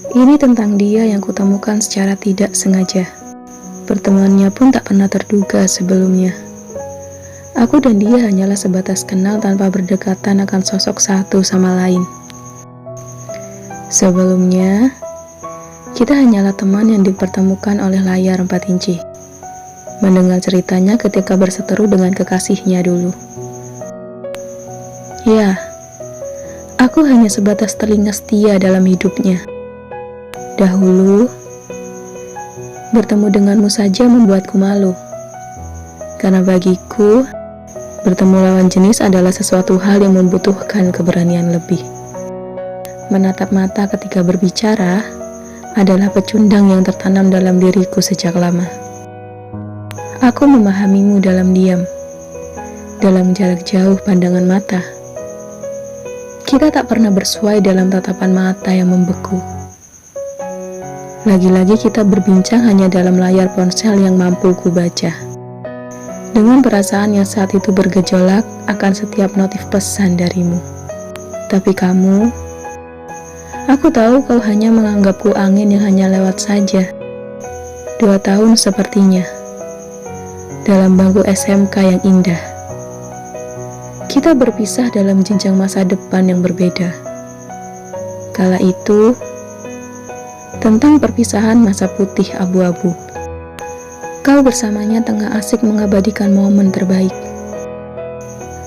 Ini tentang dia yang kutemukan secara tidak sengaja. Pertemuannya pun tak pernah terduga sebelumnya. Aku dan dia hanyalah sebatas kenal tanpa berdekatan akan sosok satu sama lain. Sebelumnya, kita hanyalah teman yang dipertemukan oleh layar 4 inci. Mendengar ceritanya ketika berseteru dengan kekasihnya dulu. Ya, aku hanya sebatas telinga setia dalam hidupnya. Dahulu, bertemu denganmu saja membuatku malu. Karena bagiku, bertemu lawan jenis adalah sesuatu hal yang membutuhkan keberanian lebih. Menatap mata ketika berbicara adalah pecundang yang tertanam dalam diriku sejak lama. Aku memahamimu dalam diam, dalam jarak jauh pandangan mata. Kita tak pernah bersuai dalam tatapan mata yang membeku. Lagi-lagi kita berbincang hanya dalam layar ponsel yang mampu ku baca. Dengan perasaan yang saat itu bergejolak akan setiap notif pesan darimu. Tapi kamu, aku tahu kau hanya menganggapku angin yang hanya lewat saja. 2 tahun sepertinya. Dalam bangku SMK yang indah. Kita berpisah dalam jenjang masa depan yang berbeda. Kala itu, tentang perpisahan masa putih abu-abu. Kau bersamanya tengah asik mengabadikan momen terbaik.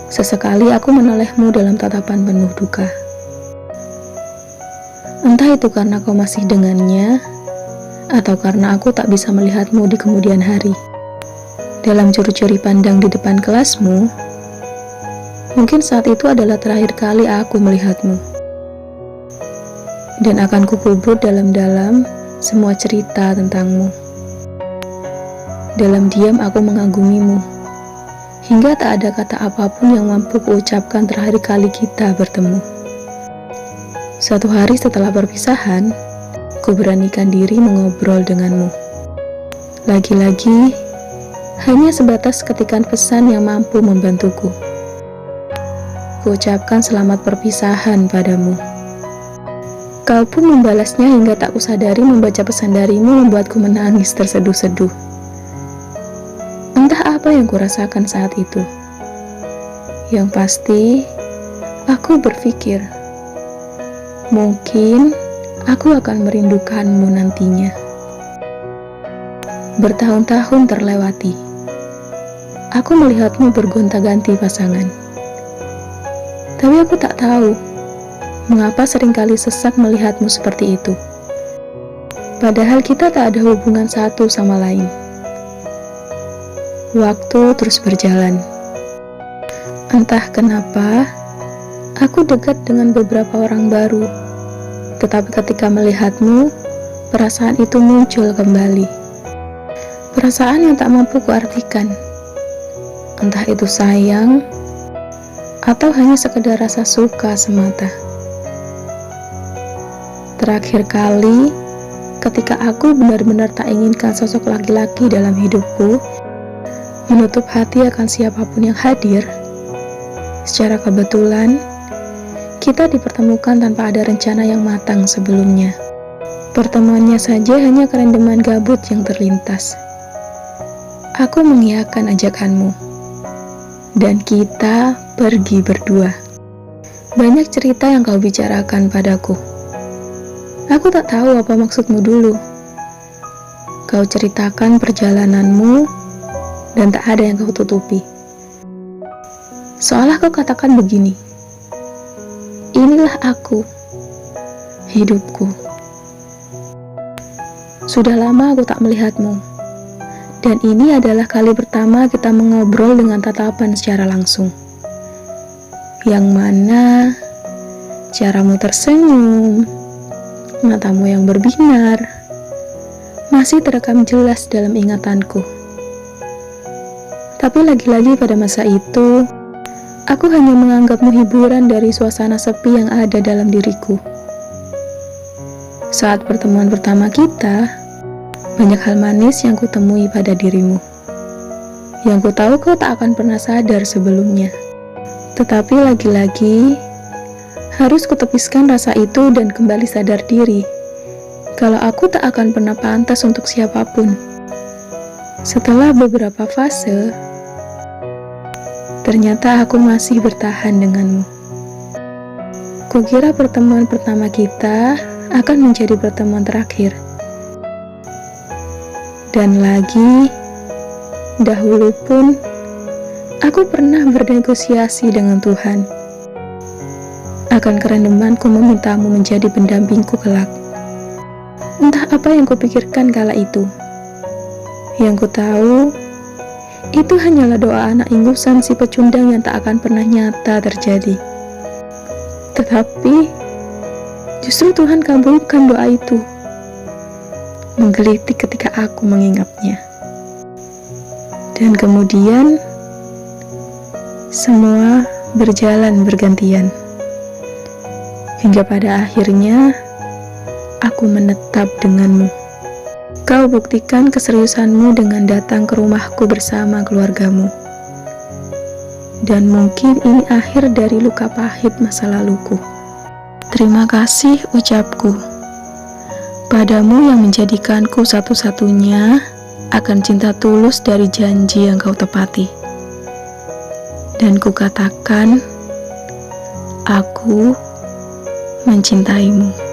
Sesekali aku menolehmu dalam tatapan penuh duka. Entah itu karena kau masih dengannya, atau karena aku tak bisa melihatmu di kemudian hari. Dalam curi-curi pandang di depan kelasmu, mungkin saat itu adalah terakhir kali aku melihatmu. Dan akan kukubur dalam-dalam semua cerita tentangmu. Dalam diam aku mengagumimu, hingga tak ada kata apapun yang mampu kuucapkan terakhir kali kita bertemu. Suatu hari setelah perpisahan, ku beranikan diri mengobrol denganmu. Lagi-lagi, hanya sebatas ketikan pesan yang mampu membantuku. Kuucapkan selamat perpisahan padamu. Kau pun membalasnya hingga tak kusadari membaca pesan darimu membuatku menangis terseduh-seduh. Entah apa yang kurasakan saat itu. Yang pasti, aku berpikir, mungkin aku akan merindukanmu nantinya. Bertahun-tahun terlewati. Aku melihatmu bergonta-ganti pasangan. Tapi aku tak tahu mengapa seringkali sesak melihatmu seperti itu. Padahal kita tak ada hubungan satu sama lain. Waktu terus berjalan. Entah kenapa, aku dekat dengan beberapa orang baru. Tetapi ketika melihatmu, perasaan itu muncul kembali. Perasaan yang tak mampu kuartikan. Entah itu sayang, atau hanya sekedar rasa suka semata. Terakhir kali, ketika aku benar-benar tak inginkan sosok laki-laki dalam hidupku, menutup hati akan siapapun yang hadir, secara kebetulan, kita dipertemukan tanpa ada rencana yang matang sebelumnya. Pertemuannya saja hanya kerendeman gabut yang terlintas. Aku mengiyakan ajakanmu. Dan kita pergi berdua. Banyak cerita yang kau bicarakan padaku. Aku tak tahu apa maksudmu dulu. Kau ceritakan perjalananmu dan tak ada yang kau tutupi. Seolah kau katakan begini, inilah aku, hidupku. Sudah lama aku tak melihatmu. Dan ini adalah kali pertama kita mengobrol dengan tatapan secara langsung. Yang mana caramu tersenyum, matamu yang berbinar, masih terekam jelas dalam ingatanku. Tapi lagi-lagi pada masa itu, aku hanya menganggapmu hiburan dari suasana sepi yang ada dalam diriku. Saat pertemuan pertama kita, banyak hal manis yang kutemui pada dirimu. Yang kutahu kau tak akan pernah sadar sebelumnya. Tetapi lagi-lagi, harus kutepiskan rasa itu dan kembali sadar diri kalau aku tak akan pernah pantas untuk siapapun. Setelah beberapa fase, ternyata aku masih bertahan denganmu. Kukira pertemuan pertama kita akan menjadi pertemuan terakhir. Dan lagi, dahulu pun, aku pernah bernegosiasi dengan Tuhan. Akan kerendemanku memintamu menjadi pendampingku kelak. Entah apa yang kupikirkan kala itu. Yang ku tahu, itu hanyalah doa anak ingusan si pecundang yang tak akan pernah nyata terjadi. Tetapi, justru Tuhan kabulkan doa itu. Menggelitik ketika aku mengingatnya. Dan kemudian, semua berjalan bergantian. Hingga pada akhirnya, aku menetap denganmu. Kau buktikan keseriusanmu dengan datang ke rumahku bersama keluargamu. Dan mungkin ini akhir dari luka pahit masa laluku. Terima kasih ucapku padamu yang menjadikanku satu-satunya akan cinta tulus dari janji yang kau tepati. Dan kukatakan, aku mencintaimu.